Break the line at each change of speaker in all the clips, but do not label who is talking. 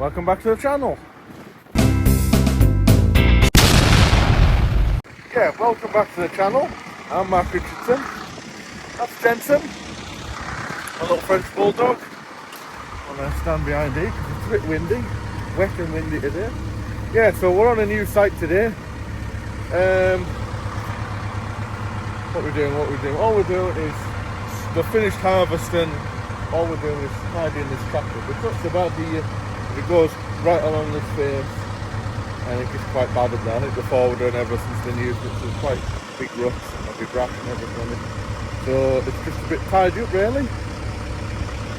welcome back to the channel. Yeah, welcome back to the channel. I'm Mark Richardson. That's Jensen, my little French bulldog. I'm going to stand behind here because it's a bit windy, wet and windy today. Yeah, so we're on a new site today. What we're doing, all we're doing is the finished harvesting. All we're doing is tidying this tractor. But that's about the it goes right along this face, and it gets quite bad at that. I think the forwarder and everything's been used, so it's quite big ruts and a big rash and everything on it. So it's just a bit tied up really.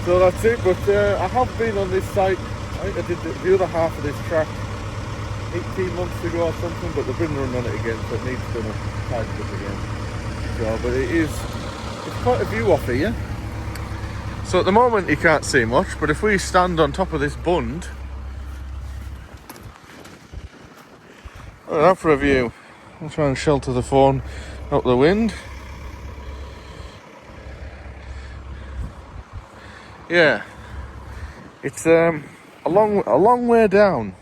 So that's it. But I have been on this site. I think I did the other half of this track 18 months ago or something, but they've been running on it again, so it needs to be tied up again. So, but it's quite a view off here. So at the moment you can't see much, but if we stand on top of this bund, look at that for a view. I'll try and shelter the phone out the wind. Yeah, it's a long way down.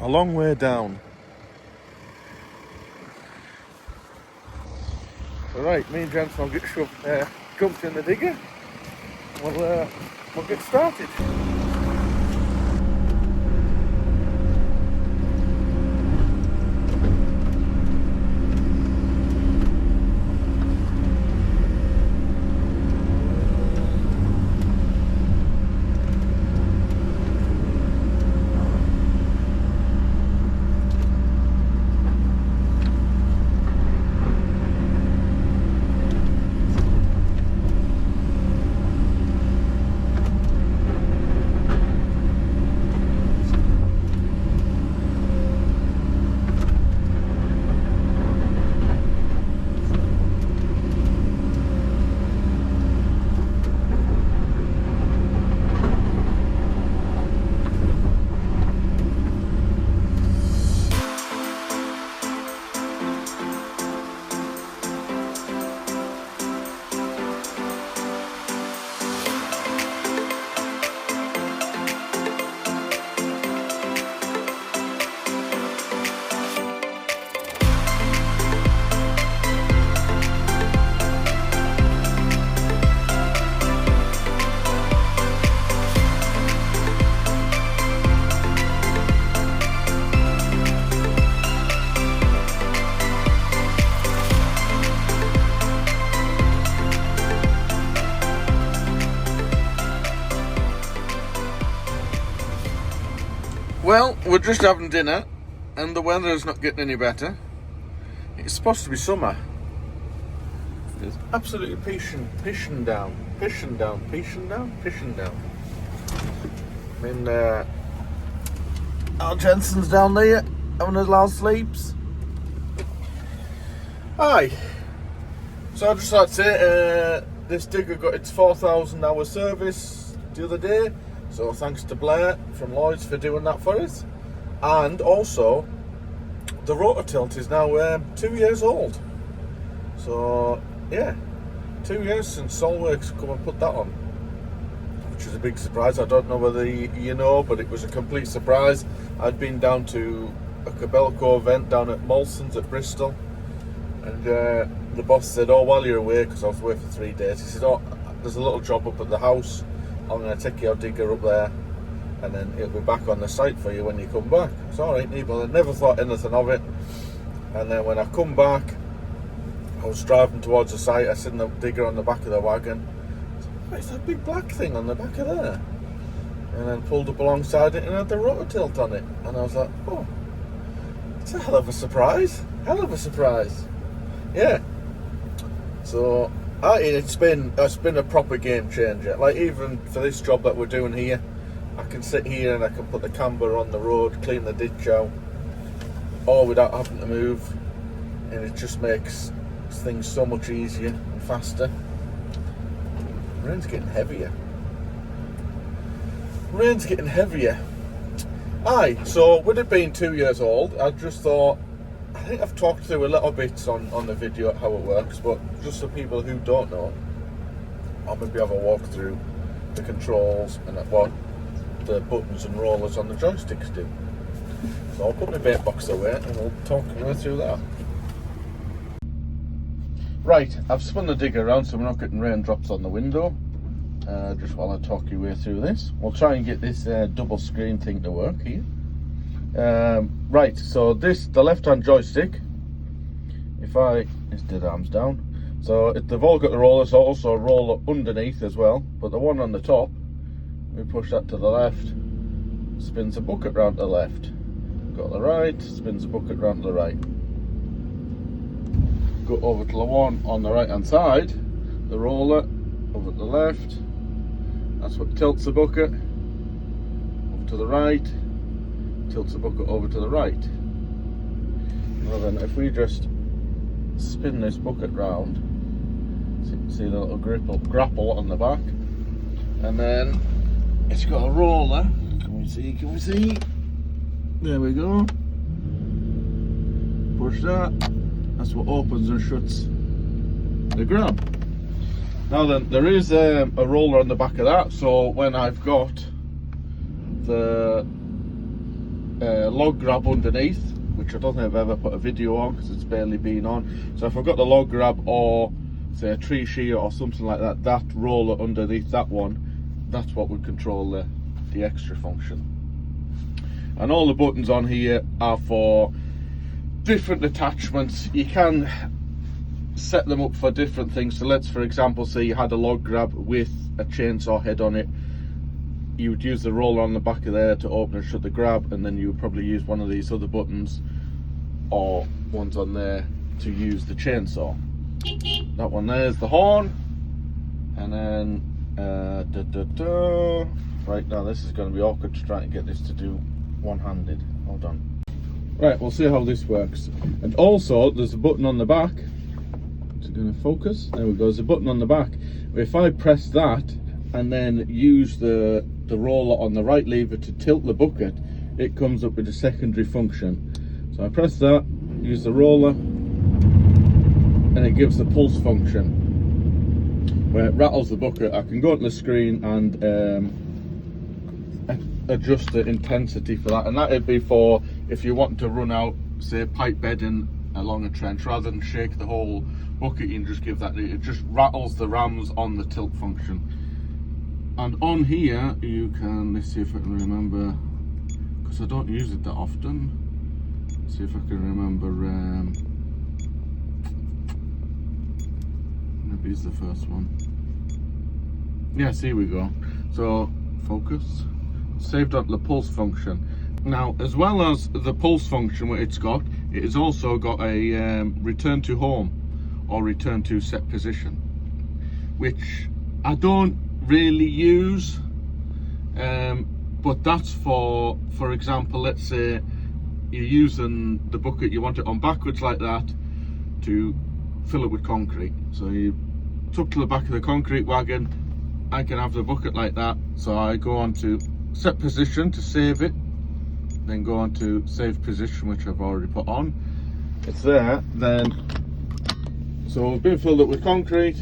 A long way down. So right, me and Jensen will get jumped in the digger. We'll get started. Well, we're just having dinner, and the weather is not getting any better. It's supposed to be summer. It's absolutely pissing down. I mean, our Jensen's down there having his last sleeps. Aye. So I'd just like to say, this digger got its 4,000 hour service the other day. So thanks to Blair from Lloyd's for doing that for us. And also, the Rototilt is now 2 years old. So, yeah, 2 years since Solworks come and put that on. Which is a big surprise. I don't know whether you know, but it was a complete surprise. I'd been down to a Cabelco event down at Molson's at Bristol. And the boss said, oh, while you're away, because I was away for 3 days, he said, oh, there's a little job up at the house. I'm going to take your digger up there, and then it'll be back on the site for you when you come back. It's alright, Neil. I never thought anything of it. And then when I come back, I was driving towards the site. I seen the digger on the back of the wagon. It's that big black thing on the back of there. And then pulled up alongside it and had the Rototilt on it. And I was like, oh, it's a hell of a surprise. Yeah. So it's been a proper game changer. Like, even for this job that we're doing here, I can sit here and I can put the camber on the road, clean the ditch out, all without having to move, and it just makes things so much easier and faster. Rain's getting heavier. Aye, so with it being 2 years old, I just thought, I think I've talked through a little bit on the video how it works, but just for people who don't know, I'll maybe have a walk through the controls and what the buttons and rollers on the joysticks do. So I'll put my bait box away and we'll talk through that. Right, I've spun the digger around so we're not getting raindrops on the window. Just while I talk you way through this. We'll try and get this double screen thing to work here. Right, so the left hand joystick, it's dead arms down. So they've all got the rollers, also a roller underneath as well, but the one on the top, we push that to the left, spins the bucket round to the left. Go to the right, spins the bucket round to the right. Go over to the one on the right hand side, the roller, over to the left. That's what tilts the bucket over to the right, tilts the bucket over to the right. Well then, if we just spin this bucket round, so you can see the little grapple on the back, and then it's got a roller. Can we see? There we go. Push that. That's what opens and shuts the grab. Now then, there is a roller on the back of that, so when I've got the log grab underneath, which I don't think I've ever put a video on because it's barely been on, so if I've got the log grab or say a tree shear or something like that, that roller underneath that one, that's what would control the extra function. And all the buttons on here are for different attachments. You can set them up for different things. So let's, for example, say you had a log grab with a chainsaw head on it. You would use the roller on the back of there to open and shut the grab, and then you would probably use one of these other buttons or ones on there to use the chainsaw. That one there is the horn, and then right now this is going to be awkward to try and get this to do one-handed. Hold on. Right, we'll see how this works. And also there's a button on the back. Is it going to focus? There we go. There's a button on the back. If I press that and then use the roller on the right lever to tilt the bucket, it comes up with a secondary function. So I press that, use the roller, and it gives the pulse function where it rattles the bucket. I can go to the screen and adjust the intensity for that, and that would be for if you want to run out, say, pipe bedding along a trench. Rather than shake the whole bucket, you can just give that, it just rattles the rams on the tilt function. And on here you can, let's see if I can remember, because I don't use it that often. Let's see if I can remember, maybe it's the first one. Yes, here we go. So focus, saved up the pulse function. Now, as well as the pulse function what it's got, it has also got a return to home or return to set position, which I don't really use, but that's for example, let's say you're using the bucket, you want it on backwards like that to fill it with concrete. So you tuck to the back of the concrete wagon, I can have the bucket like that. So I go on to set position to save it, then go on to save position, which I've already put on. It's there then. So it's been filled up with concrete.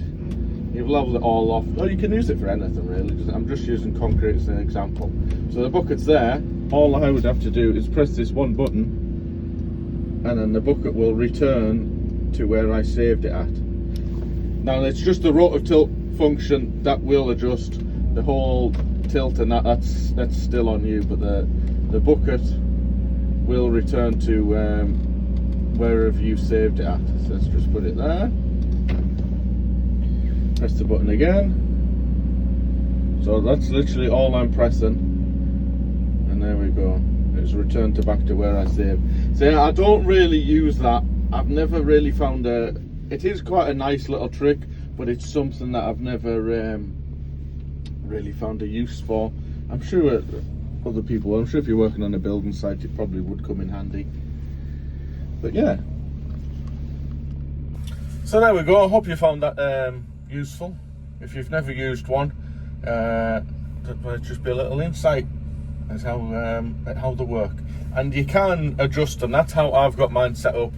You've leveled it all off. Well, you can use it for anything really. I'm just using concrete as an example. So the bucket's there. All I would have to do is press this one button, and then the bucket will return to where I saved it at. Now it's just the Rototilt function that will adjust the whole tilt, and that's still on you. But the bucket will return to wherever you saved it at. So let's just put it there. Press the button again. So that's literally all I'm pressing, and there we go. It's returned back to where I saved. So yeah, I don't really use that. I've never really found it is quite a nice little trick, but it's something that I've never really found a use for. I'm sure other people, I'm sure if you're working on a building site, it probably would come in handy. But yeah. So there we go. I hope you found that useful. If you've never used one, that might just be a little insight as how they work. And you can adjust them. That's how I've got mine set up,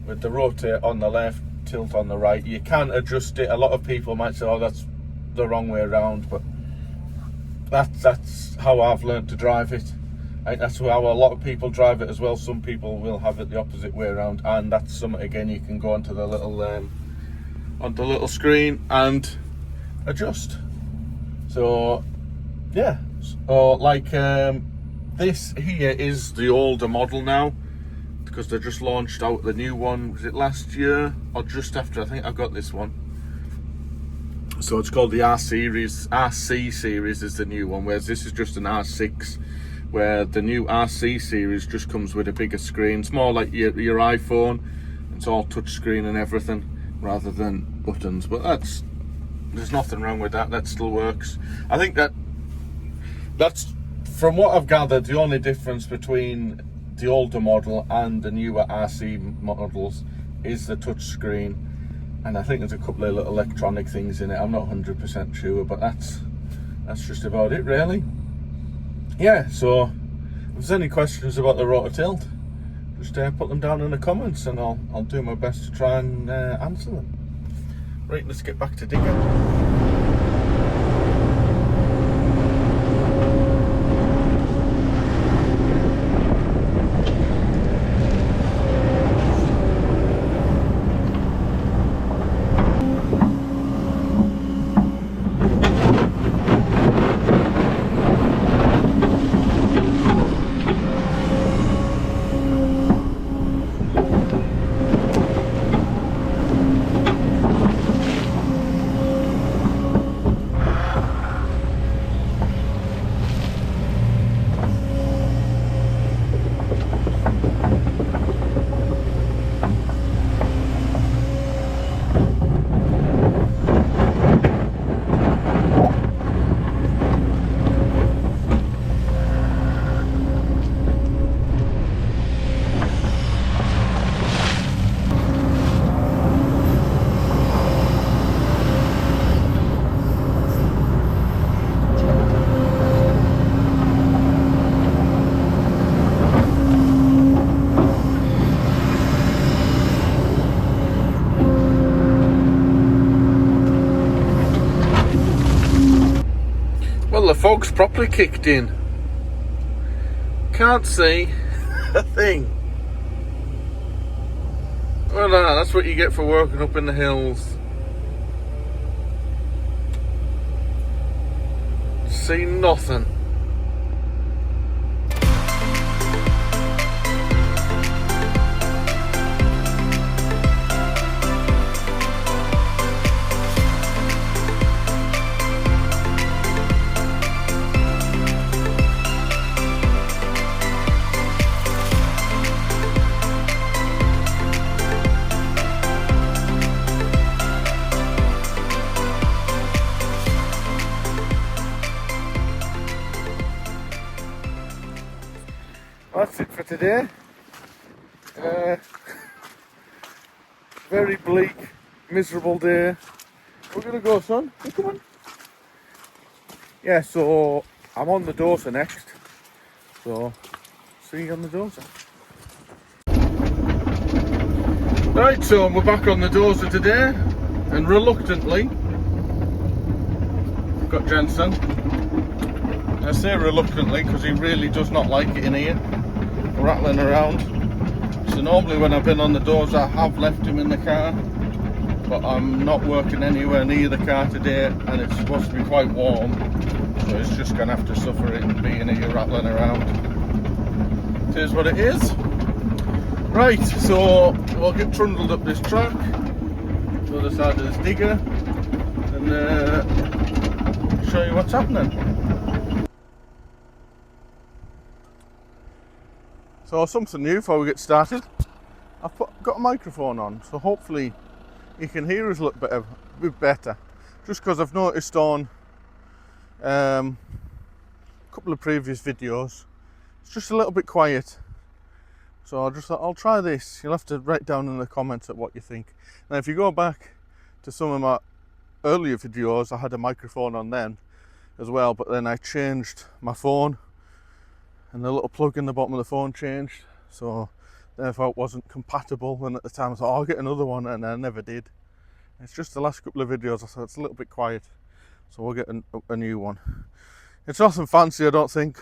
with the rotate on the left, tilt on the right. You can adjust it. A lot of people might say, oh, that's the wrong way around, but that's how I've learned to drive it. I think that's how a lot of people drive it as well. Some people will have it the opposite way around, and that's something again you can go onto the little screen and adjust. So yeah, so like this here is the older model now, because they just launched out the new one. Was it last year or just after? I think I got this one. So it's called the RC series is the new one, whereas this is just an R6, where the new RC series just comes with a bigger screen. It's more like your iPhone. It's all touch screen and everything rather than buttons, but there's nothing wrong with that. That still works. I think that's from what I've gathered, the only difference between the older model and the newer RC models is the touch screen. And I think there's a couple of little electronic things in it. I'm not 100% sure, but that's just about it really. Yeah, so if there's any questions about the Rototilt, just put them down in the comments and I'll do my best to try and answer them. Right, let's get back to digging. Well, the fog's properly kicked in. Can't see a thing. Well, that's what you get for working up in the hills. See nothing. That's it for today. Very bleak, miserable day. We're gonna go, son. Hey, come on. Yeah, so I'm on the Dozer next. So see you on the Dozer. Right, so we're back on the Dozer today, and reluctantly I've got Jensen. I say reluctantly because he really does not like it in here, rattling around. So normally when I've been on the Dozer I have left him in the car, but I'm not working anywhere near the car today and it's supposed to be quite warm, so he's just going to have to suffer it and be in here rattling around. It is what it is. Right, so we'll get trundled up this track to the other side of this digger and show you what's happening. So something new before we get started. I've got a microphone on, so hopefully you can hear us a little bit better. Just because I've noticed on a couple of previous videos, it's just a little bit quiet. So I just thought I'll try this. You'll have to write down in the comments at what you think. Now if you go back to some of my earlier videos, I had a microphone on then as well, but then I changed my phone and the little plug in the bottom of the phone changed, so therefore it wasn't compatible, and at the time I thought, oh, I'll get another one, and I never did. It's just the last couple of videos I thought it's a little bit quiet, so we'll get a new one. It's nothing fancy, I don't think.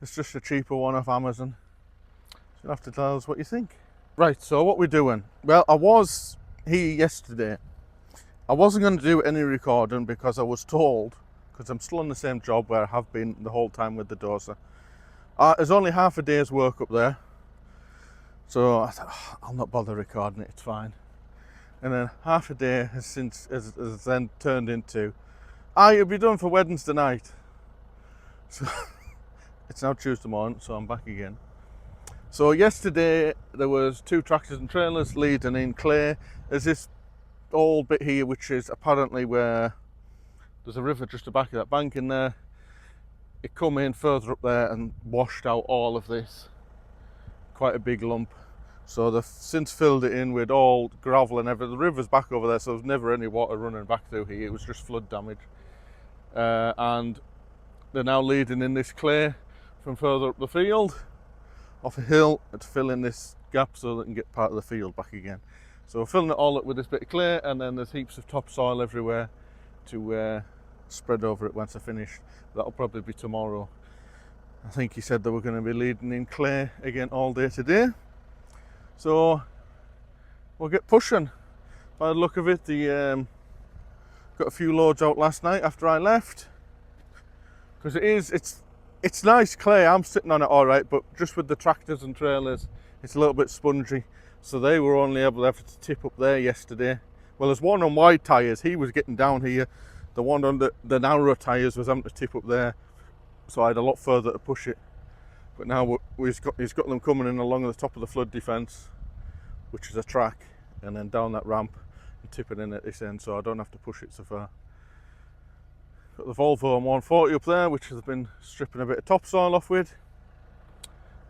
It's just a cheaper one off Amazon. So you'll have to tell us what you think. Right, so what we're doing? Well, I was here yesterday. I wasn't going to do any recording because I was told, because I'm still on the same job where I have been the whole time with the Dozer. There's only half a day's work up there. So I thought, oh, I'll not bother recording it, it's fine. And then half a day has then turned into, you'll be done for Wednesday night. So it's now Tuesday morning, so I'm back again. So yesterday there was 2 tractors and trailers leading in clay. There's this old bit here which is apparently where there's a river just the back of that bank in there. It come in further up there and washed out all of this. Quite a big lump. So they've since filled it in with all gravel and everything. The river's back over there, so there's never any water running back through here. It was just flood damage. And they're now leading in this clay from further up the field, off a hill, to fill in this gap so they can get part of the field back again. So we're filling it all up with this bit of clay, and then there's heaps of topsoil everywhere to spread over it once they're finished. That'll probably be tomorrow. I think he said they were going to be leading in clay again all day today. So we'll get pushing. By the look of it, the got a few loads out last night after I left. Because it's nice clay. I'm sitting on it all right, but just with the tractors and trailers, it's a little bit spongy. So they were only able to tip up there yesterday. Well, there's one on wide tyres. He was getting down here. The one on the narrow tyres was having to tip up there. So I had a lot further to push it. But now he's got them coming in along the top of the flood defence, which is a track, and then down that ramp and tipping in at this end, so I don't have to push it so far. Got the Volvo M140 up there, which has been stripping a bit of topsoil off with.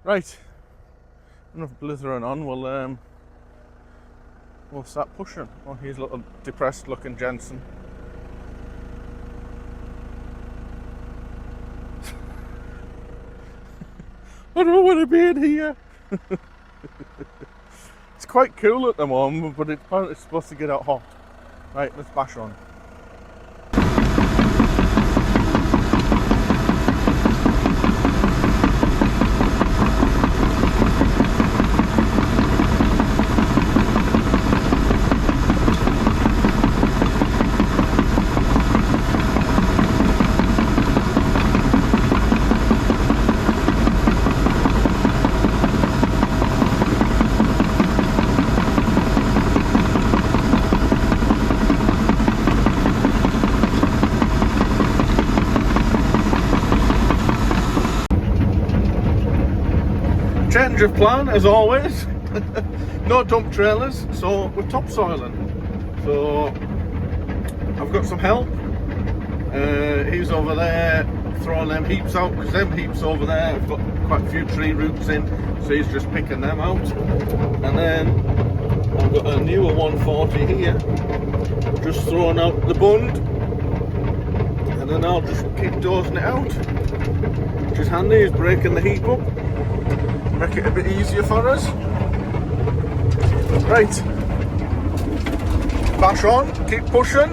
Right. Enough blithering on, we'll start pushing. Oh, here's a little depressed looking Jensen. I don't want to be in here. It's quite cool at the moment, but apparently it's supposed to get out hot. Right, let's bash on. Change of plan as always. No dump trailers, so we're topsoiling. So I've got some help. He's over there throwing them heaps out, because them heaps over there have got quite a few tree roots in, so he's just picking them out. And then I've got a newer 140 here, just throwing out the bund, and then I'll just keep dozing it out, which is handy. Is breaking the heap up, make it a bit easier for us. Right, bash on, keep pushing.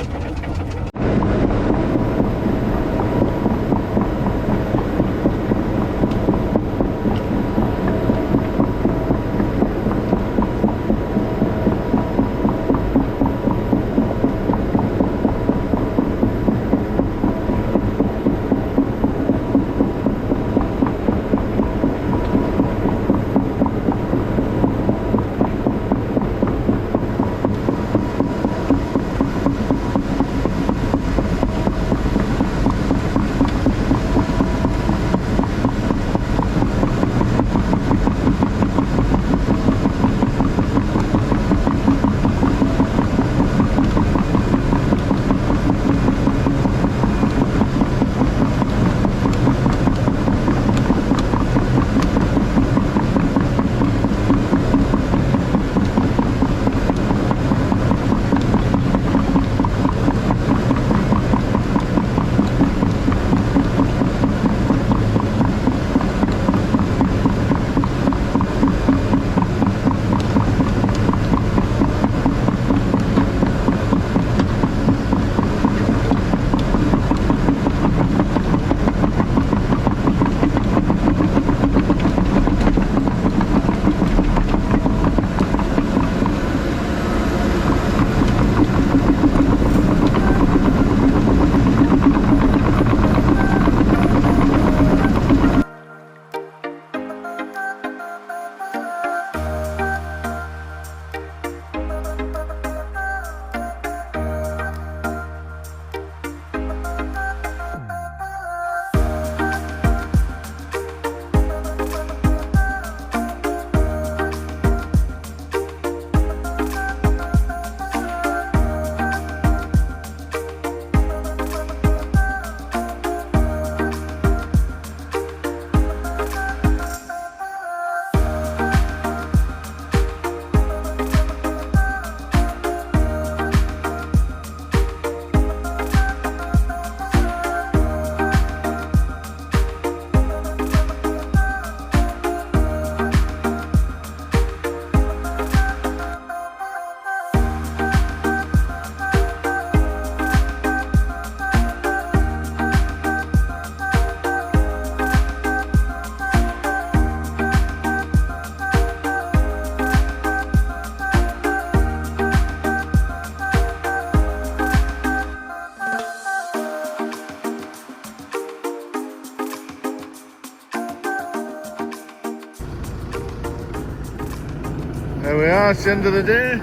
we are, it's the end of the day.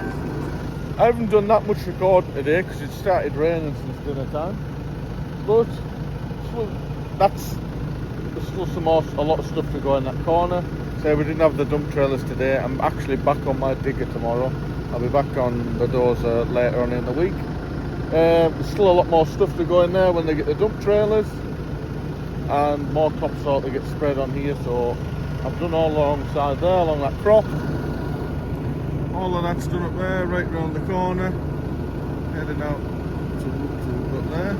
I haven't done that much recording today because it started raining since dinner time. But there's still a lot of stuff to go in that corner. So we didn't have the dump trailers today. I'm actually back on my digger tomorrow. I'll be back on the Dozer later on in the week. There's still a lot more stuff to go in there when they get the dump trailers. And more topsoil to get spread on here. So I've done all alongside there, along that crop. All of that's done up there, right round the corner. Heading out to up there.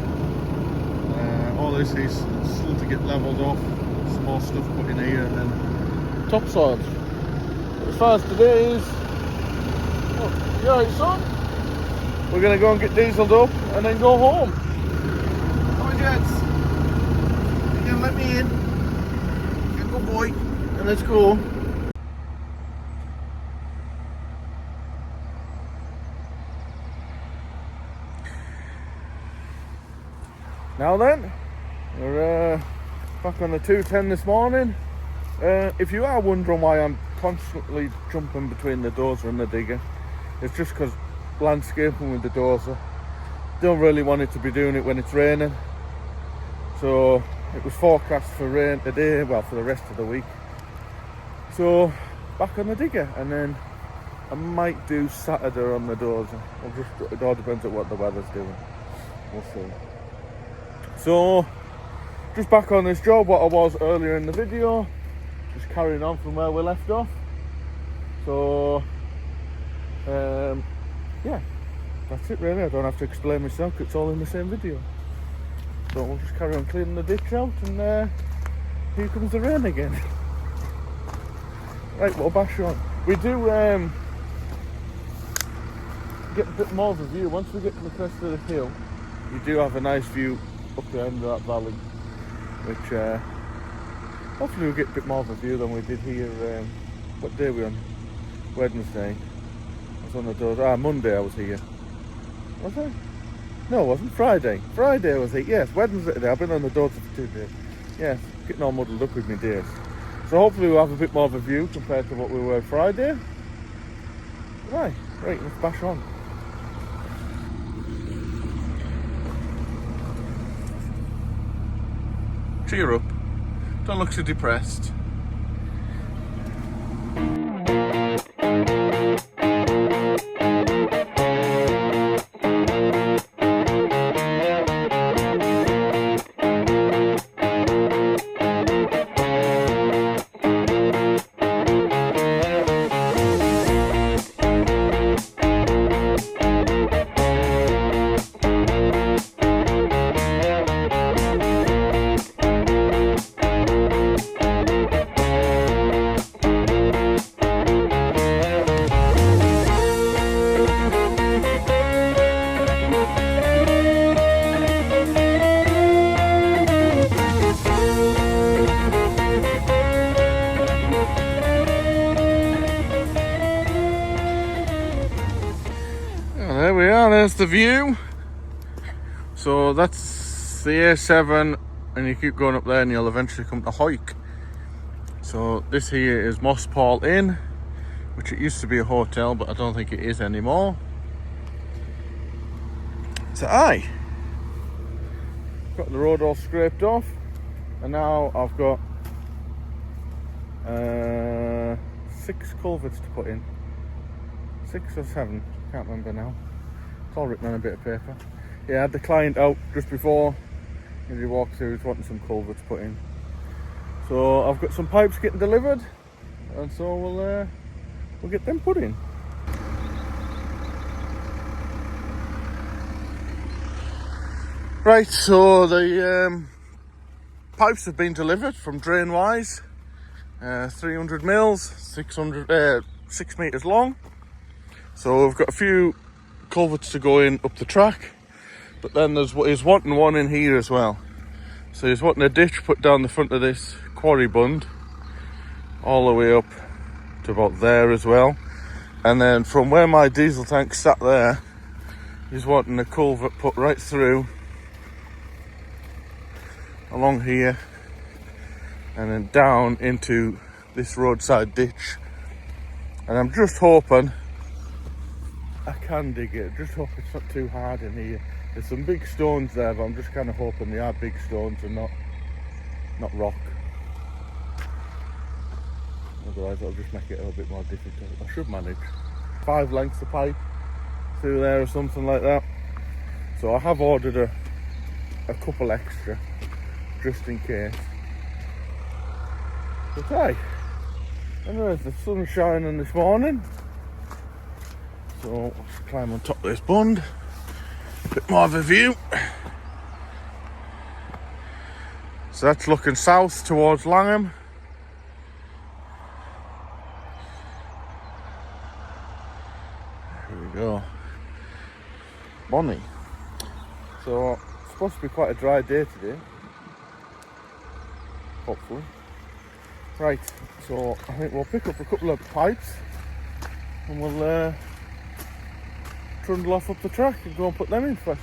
All this is still to get levelled off. Some more stuff put in here and then topsoil. As far as today is, oh, you alright, son? We're going to go and get dieselled up and then go home. Come on, gents. You can let me in. Good boy. And let's go. Now then, we're back on the 210 this morning. If you are wondering why I'm constantly jumping between the Dozer and the digger, it's just because landscaping with the Dozer, don't really want it to be doing it when it's raining. So it was forecast for rain today, well, for the rest of the week. So back on the digger, and then I might do Saturday on the Dozer. It all depends on what the weather's doing. We'll see. So, just back on this job, what I was earlier in the video, just carrying on from where we left off. So, yeah, that's it really. I don't have to explain myself, it's all in the same video. So we'll just carry on cleaning the ditch out, and here comes the rain again. Right, we'll bash on. We do get a bit more of a view. Once we get to the crest of the hill, you do have a nice view up the end of that valley, which hopefully we'll get a bit more of a view than we did here. What day are we on? Wednesday. I was on the Dozer. Monday I was here. Was I? No, it wasn't. Friday. Friday I was here. Yes, Wednesday today. I've been on the Dozer for 2 days. Yes, getting all muddled up with my days. So hopefully we'll have a bit more of a view compared to what we were Friday. Right, let's bash on. Cheer up. Don't look so depressed. There we are, there's the view. So that's the A7, and you keep going up there and you'll eventually come to Hoyk. So this here is Moss Paul Inn, which it used to be a hotel, but I don't think it is anymore. So got the road all scraped off, and now I've got 6 culverts to put in. 6 or 7, can't remember now. It's all written on a bit of paper. Yeah, I had the client out just before, and he walked through, he's wanting some culverts put in. So I've got some pipes getting delivered, and so we'll get them put in. Right, so the pipes have been delivered from Drainwise. 300 mils, 6 meters long. So we've got a few culverts to go in up the track, but then he's wanting one in here as well. So he's wanting a ditch put down the front of this quarry bund, all the way up to about there as well. And then from where my diesel tank sat there, he's wanting a culvert put right through along here and then down into this roadside ditch And I'm just hoping I can dig it. Just hope it's not too hard in here. There's some big stones there, but I'm just kind of hoping they are big stones and not rock. Otherwise it'll just make it a little bit more difficult. I should manage. 5 lengths of pipe through there or something like that. So I have ordered a couple extra, just in case. But hey, anyways, the sun's shining this morning. So let's climb on top of this bund. A bit more of a view. So that's looking south towards Langham. Here we go. Bonnie. So it's supposed to be quite a dry day today. Hopefully. Right, so I think we'll pick up a couple of pipes and we'll trundle off up the track and go and put them in first.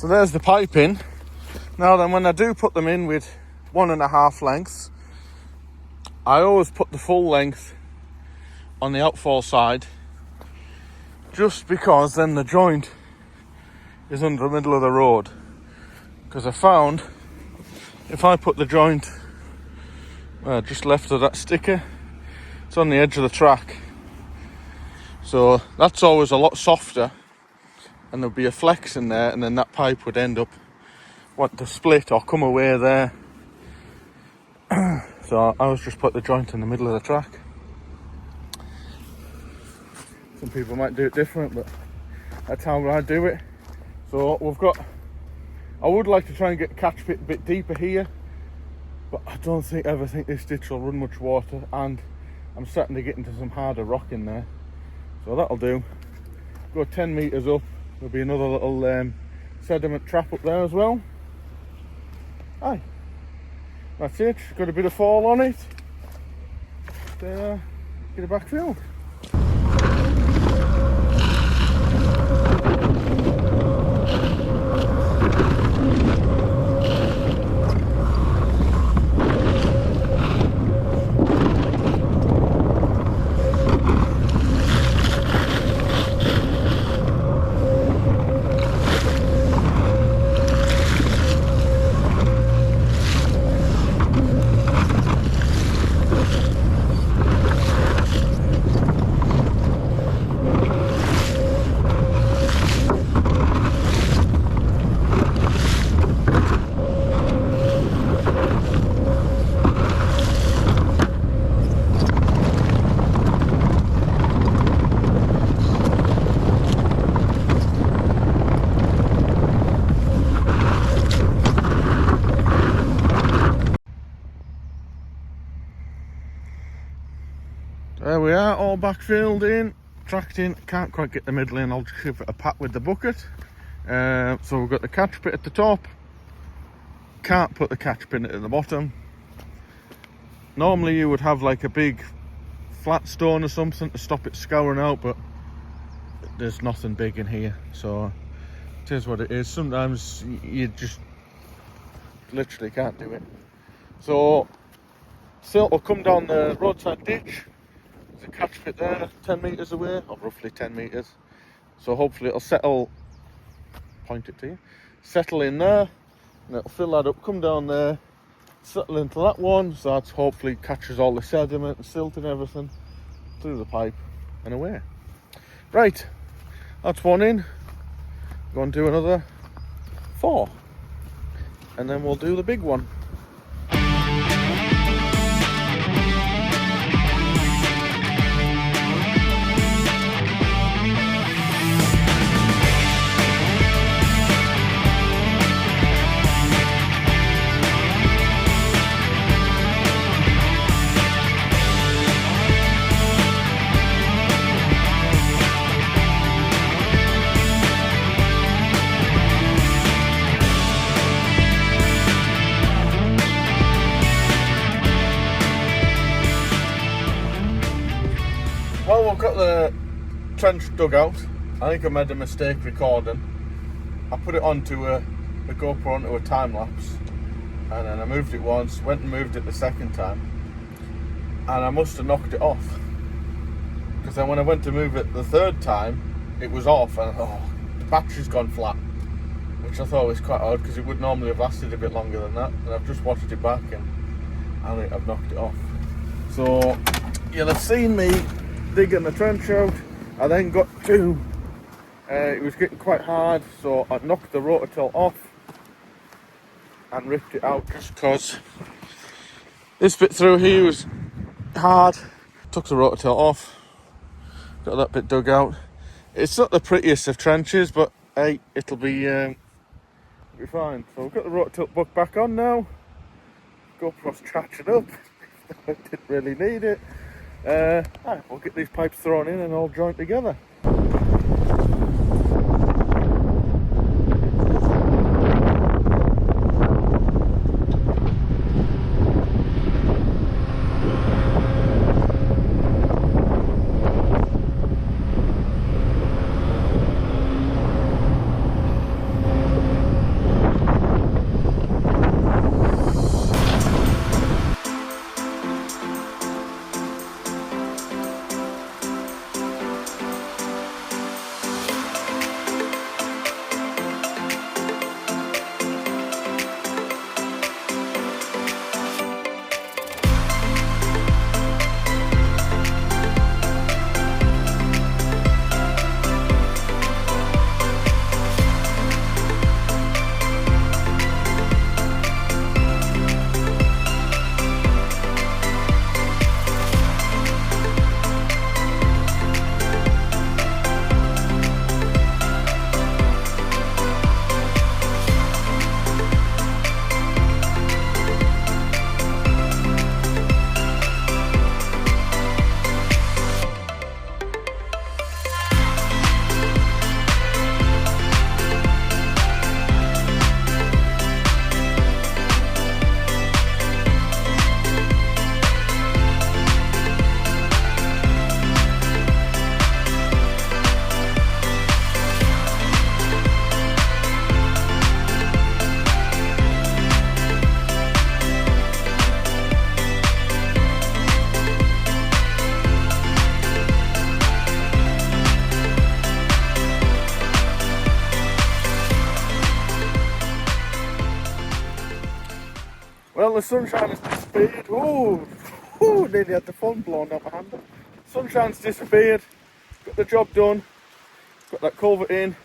So there's the piping. Now then, when I do put them in with 1.5 lengths, I always put the full length on the outfall side, just because then the joint is under the middle of the road. Because I found if I put the joint just left of that sticker, it's on the edge of the track, so that's always a lot softer, and there'll be a flex in there, and then that pipe would end up wanting to split or come away there. So I always just put the joint in the middle of the track. Some people might do it different, but that's how I do it. So I would like to try and get the catch pit a bit deeper here, but I don't ever think this ditch will run much water, and I'm starting to get into some harder rock in there. So that'll do. Go 10 metres up, there'll be another little sediment trap up there as well. Aye, that's it. Got a bit of fall on it. Get it back filled. There we are, all backfilled in, tracked in. Can't quite get the middle in, I'll just give it a pat with the bucket. So we've got the catch pit at the top. Can't put the catch pin at the bottom. Normally you would have like a big flat stone or something to stop it scouring out, but there's nothing big in here, so it is what it is. Sometimes you just literally can't do it. So silt will come down the roadside ditch. There's a catch pit there, 10 metres away, or roughly 10 metres. So hopefully it'll settle, point it to you, settle in there, and it'll fill that up, come down there, settle into that one, so that hopefully catches all the sediment and silt and everything through the pipe and away. Right, that's one in. Go and do another 4, and then we'll do the big one. Well, we've got the trench dug out. I think I made a mistake recording. I put it onto a GoPro onto a time lapse, and then I moved it once, went and moved it the second time, and I must have knocked it off. Because then when I went to move it the third time, it was off, and the battery's gone flat, which I thought was quite odd because it would normally have lasted a bit longer than that. And I've just watched it back, and I think I've knocked it off. So you'll have seen me digging the trench out. I then got to, it was getting quite hard, so I knocked the Rototilt off and ripped it out just because this bit through here was hard. Took the Rototilt off, got that bit dug out. It's not the prettiest of trenches, but hey, it'll be fine. So we've got the Rototilt book back on now. GoPro's catching up. I didn't really need it. We'll get these pipes thrown in and all joined together. the sunshine has disappeared. Oh, nearly had the phone blown out my hand. Sunshine's disappeared. Got the job done. Got that culvert in.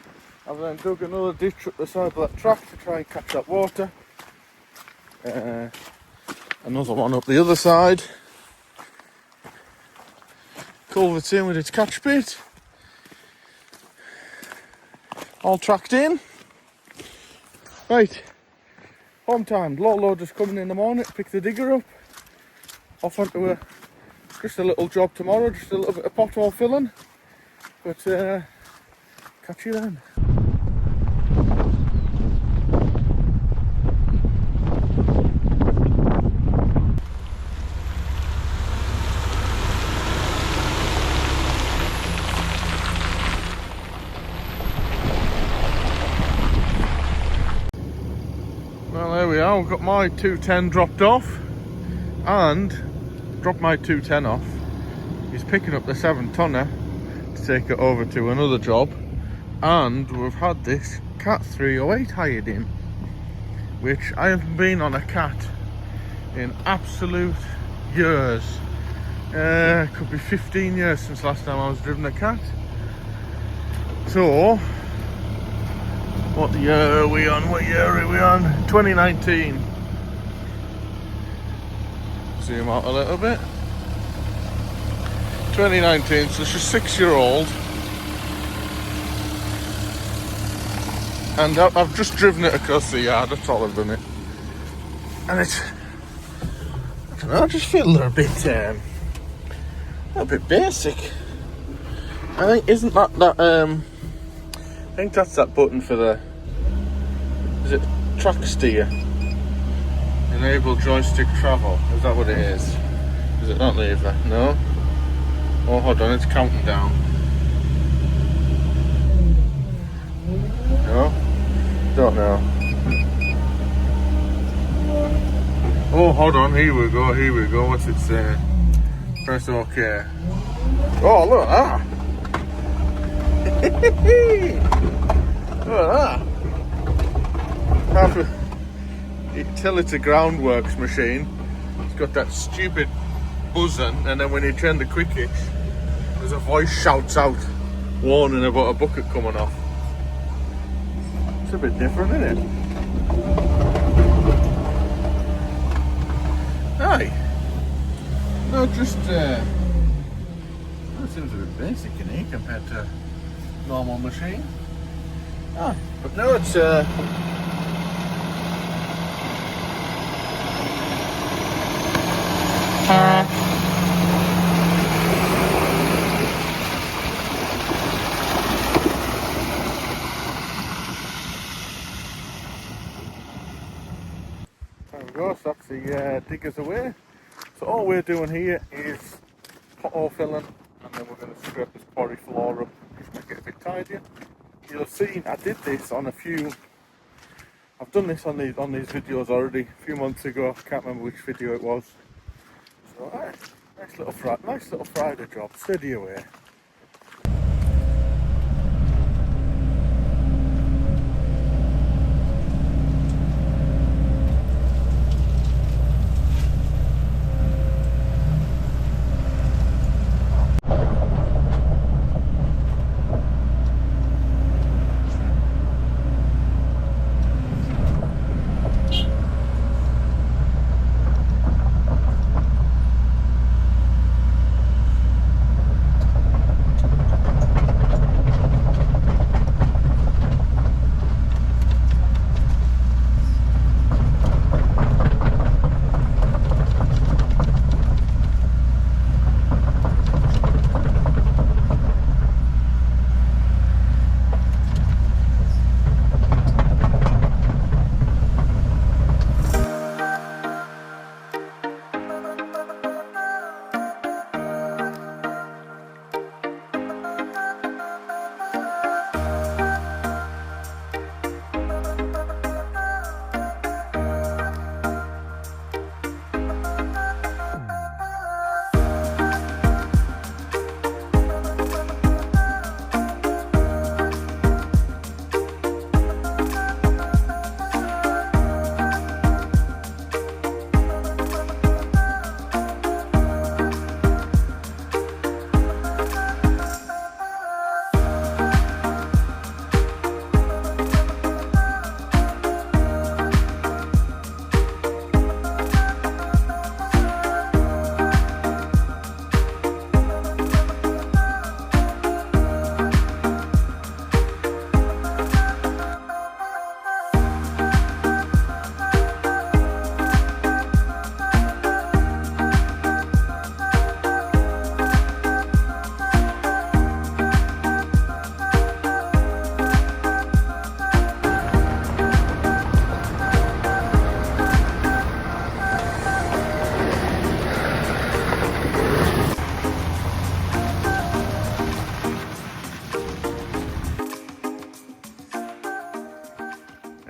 I've then dug another ditch up the side of that track to try and catch that water. Another one up the other side. Culvert's in with its catch pit. All tracked in. Right, home time. Loader's coming in the morning to pick the digger up. Off onto just a little job tomorrow, just a little bit of pothole filling. But catch you then. Well, there we are. We've got my 210 dropped off, and dropped my 210 off. He's picking up the 7-tonner to take it over to another job, and we've had this Cat 308 hired in, which I haven't been on a Cat in absolute years. Could be 15 years since last time I was driven a Cat. So, what year are we on? 2019. Zoom out a little bit. 2019, so she's 6-year-old. And I've just driven it across the yard, that's all I've done it. And it's, I don't know, I just feel a bit basic. I think, isn't that, I think that's that button for the, is it track steer? Enable joystick travel, is that what it is? Is it not lever? No? Oh, hold on, it's counting down. No? Don't know. Oh, hold on, here we go, what's it saying? Press OK. Oh, look at that! Look at that! Tell it's a groundworks machine. It's got that stupid buzzing, and then when you turn the quick hitch, there's a voice shouts out warning about a bucket coming off. It's a bit different, isn't it? Aye. No, just that seems a bit basic in here compared to normal machine. Ah, but no, it's there we go, so that's the diggers away. So all we're doing here is pothole filling, and then we're going to scrape this quarry floor up, just make it a bit tidier. You'll have seen I did this on I've done this on these videos already a few months ago. I can't remember which video it was. So nice little Friday job, steady away.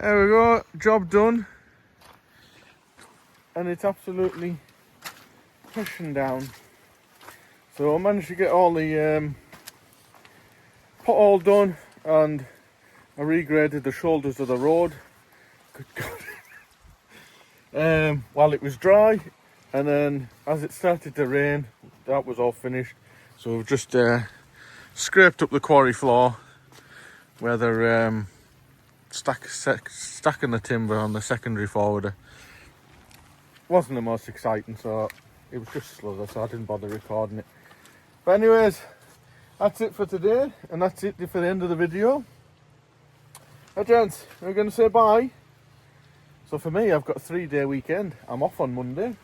There we go, job done. And it's absolutely pushing down. So I managed to get all the pothole done, and I regraded the shoulders of the road. Good God. While it was dry, and then as it started to rain, that was all finished. So we've just scraped up the quarry floor where they're stacking the timber on the secondary forwarder. Wasn't the most exciting, so it was just slither, so I didn't bother recording it. But anyways, that's it for today, and that's it for the end of the video. Now gents, we're going to say bye. So for me, I've got a 3-day weekend. I'm off on Monday,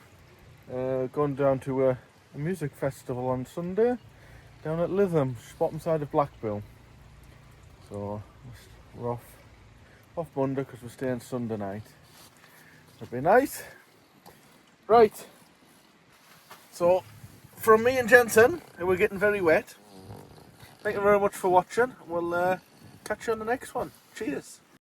going down to a music festival on Sunday down at Lytham, bottom side of Blackpool. So we're off Monday because we're staying Sunday night. It'll be nice. Right, so from me and Jensen, who are getting very wet, thank you very much for watching. We'll catch you on the next one. Cheers.